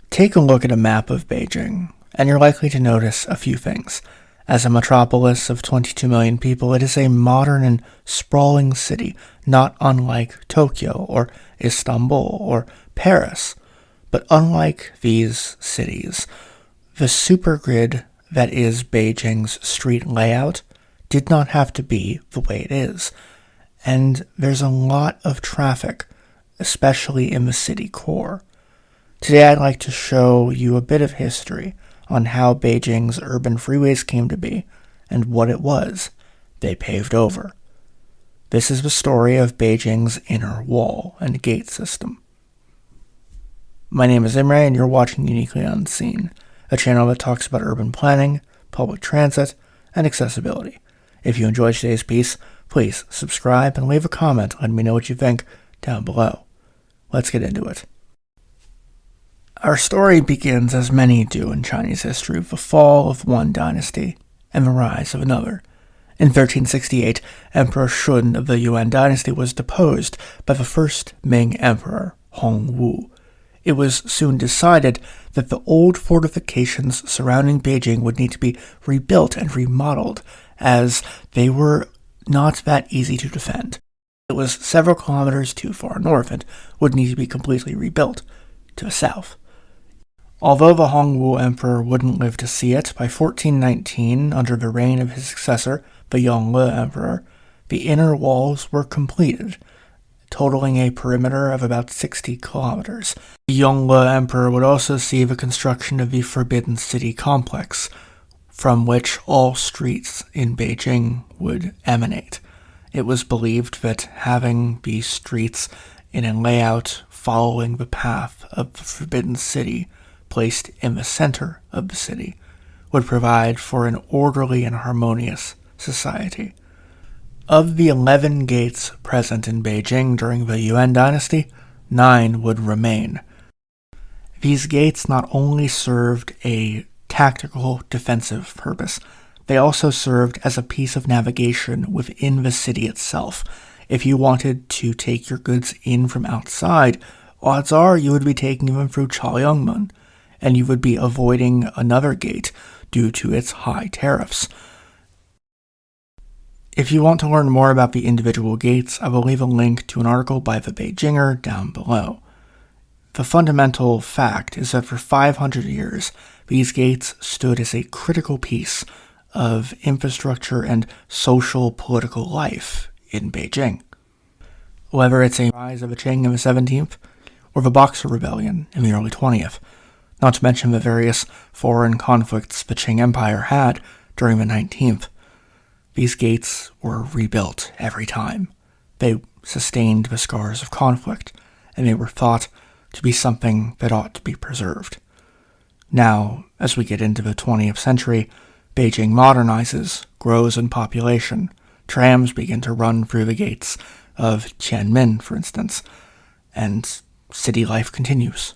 Take a look at a map of Beijing, and you're likely to notice a few things. As a metropolis of 22 million people, it is a modern and sprawling city, not unlike Tokyo or Istanbul or Paris. But unlike these cities, the supergrid that is Beijing's street layout did not have to be the way it is. And there's a lot of traffic, especially in the city core. Today I'd like to show you a bit of history on how Beijing's urban freeways came to be and what it was they paved over. This is the story of Beijing's inner wall and gate system. My name is Imre and you're watching Uniquely Unseen, a channel that talks about urban planning, public transit, and accessibility. If you enjoyed today's piece, please subscribe and leave a comment letting me know what you think down below. Let's get into it. Our story begins, as many do in Chinese history, with the fall of one dynasty and the rise of another. In 1368, Emperor Shun of the Yuan dynasty was deposed by the first Ming emperor, Hongwu. It was soon decided that the old fortifications surrounding Beijing would need to be rebuilt and remodeled, as they were not that easy to defend. It was several kilometers too far north and would need to be completely rebuilt to the south. Although the Hongwu emperor wouldn't live to see it, by 1419, under the reign of his successor, the Yongle emperor, the inner walls were completed, totaling a perimeter of about 60 kilometers. The Yongle emperor would also see the construction of the Forbidden City complex, from which all streets in Beijing would emanate. It was believed that having these streets in a layout following the path of the Forbidden City placed in the center of the city would provide for an orderly and harmonious society. Of the 11 gates present in Beijing during the Yuan dynasty, 9 would remain. These gates not only served a tactical defensive purpose, they also served as a piece of navigation within the city itself. If you wanted to take your goods in from outside, odds are you would be taking them through Chaoyangmen, and you would be avoiding another gate due to its high tariffs. If you want to learn more about the individual gates, I will leave a link to an article by the Beijinger down below. The fundamental fact is that for 500 years, these gates stood as a critical piece of infrastructure and social political life in Beijing. Whether it's a rise of the Qing in the 17th or the Boxer Rebellion in the early 20th, not to mention the various foreign conflicts the Qing Empire had during the 19th. These gates were rebuilt every time. They sustained the scars of conflict, and they were thought to be something that ought to be preserved. Now, as we get into the 20th century, Beijing modernizes, grows in population. Trams begin to run through the gates of Tiananmen, for instance, and city life continues.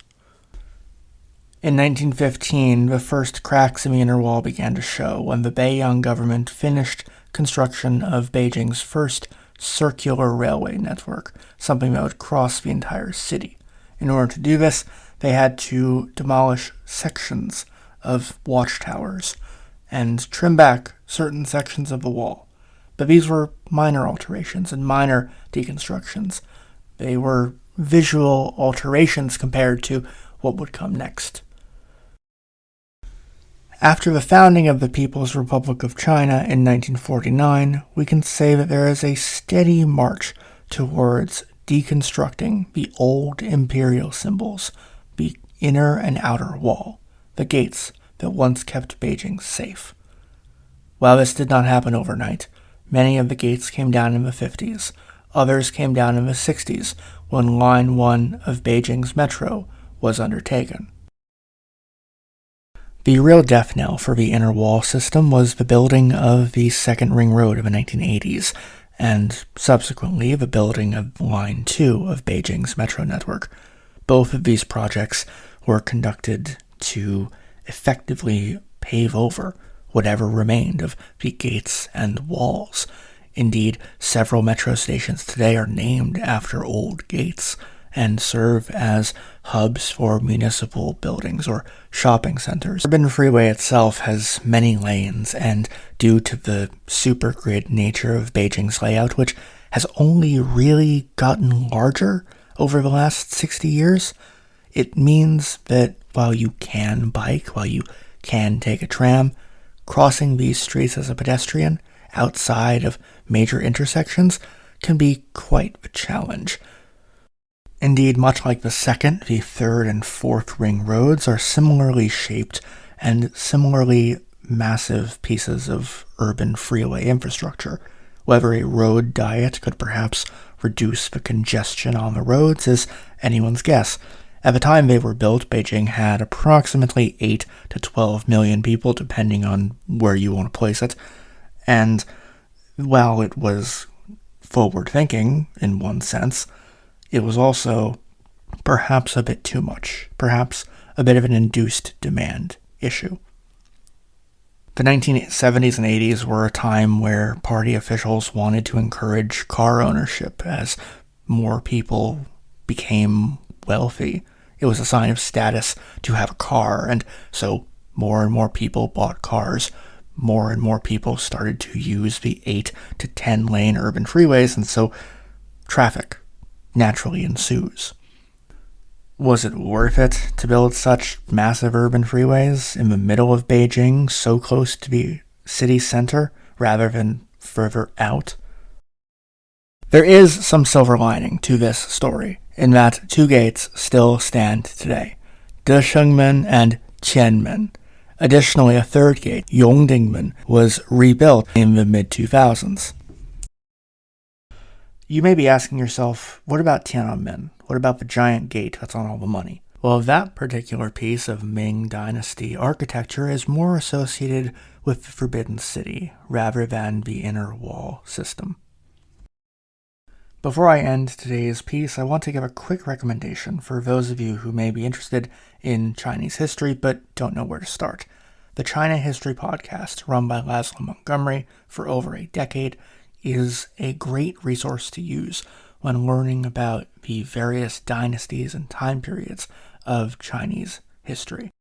In 1915, the first cracks in the inner wall began to show when the Beiyang government finished construction of Beijing's first circular railway network, something that would cross the entire city. In order to do this, they had to demolish sections of watchtowers and trim back certain sections of the wall. But these were minor alterations and minor deconstructions. They were visual alterations compared to what would come next. After the founding of the People's Republic of China in 1949, we can say that there is a steady march towards deconstructing the old imperial symbols, the inner and outer wall, the gates that once kept Beijing safe. While this did not happen overnight, many of the gates came down in the 50s, others came down in the 60s when Line 1 of Beijing's metro was undertaken. The real death knell for the inner wall system was the building of the Second Ring Road in the 1980s, and subsequently the building of Line 2 of Beijing's metro network. Both of these projects were conducted to effectively pave over whatever remained of the gates and walls. Indeed, several metro stations today are named after old gates, and serve as hubs for municipal buildings or shopping centers. The urban freeway itself has many lanes, and due to the supergrid nature of Beijing's layout, which has only really gotten larger over the last 60 years, it means that while you can bike, while you can take a tram, crossing these streets as a pedestrian outside of major intersections can be quite a challenge. Indeed, much like the second, the third and fourth ring roads are similarly shaped and similarly massive pieces of urban freeway infrastructure. Whether a road diet could perhaps reduce the congestion on the roads is anyone's guess. At the time they were built, Beijing had approximately 8 to 12 million people, depending on where you want to place it. And while it was forward-thinking, in one sense, it was also perhaps a bit too much, perhaps a bit of an induced demand issue. The 1970s and 80s were a time where party officials wanted to encourage car ownership as more people became wealthy. It was a sign of status to have a car, and so more and more people bought cars. More and more people started to use the 8 to 10 lane urban freeways, and so traffic naturally ensues. Was it worth it to build such massive urban freeways in the middle of Beijing, so close to the city center, rather than further out? There is some silver lining to this story, in that two gates still stand today, Deshengmen and Qianmen. Additionally, a third gate, Yongdingmen, was rebuilt in the mid-2000s. You may be asking yourself, what about Tiananmen? What about the giant gate that's on all the money? Well, that particular piece of Ming Dynasty architecture is more associated with the Forbidden City, rather than the inner wall system. Before I end today's piece, I want to give a quick recommendation for those of you who may be interested in Chinese history but don't know where to start. The China History Podcast, run by Laszlo Montgomery for over a decade, is a great resource to use when learning about the various dynasties and time periods of Chinese history.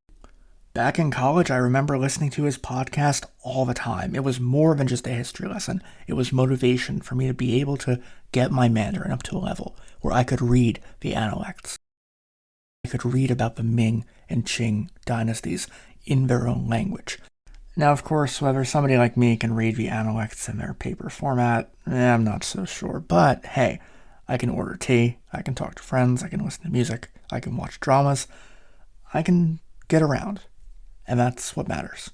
Back in college, I remember listening to his podcast all the time. It was more than just a history lesson. It was motivation for me to be able to get my Mandarin up to a level where I could read the Analects. I could read about the Ming and Qing dynasties in their own language. Now, of course, whether somebody like me can read the Analects in their paper format, I'm not so sure. But hey, I can order tea, I can talk to friends, I can listen to music, I can watch dramas, I can get around. And that's what matters.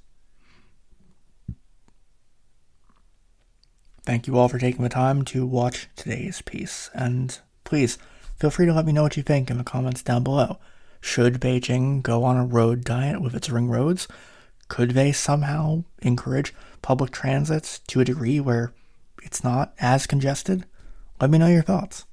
Thank you all for taking the time to watch today's piece, and please feel free to let me know what you think in the comments down below. Should Beijing go on a road diet with its ring roads? Could they somehow encourage public transit to a degree where it's not as congested? Let me know your thoughts.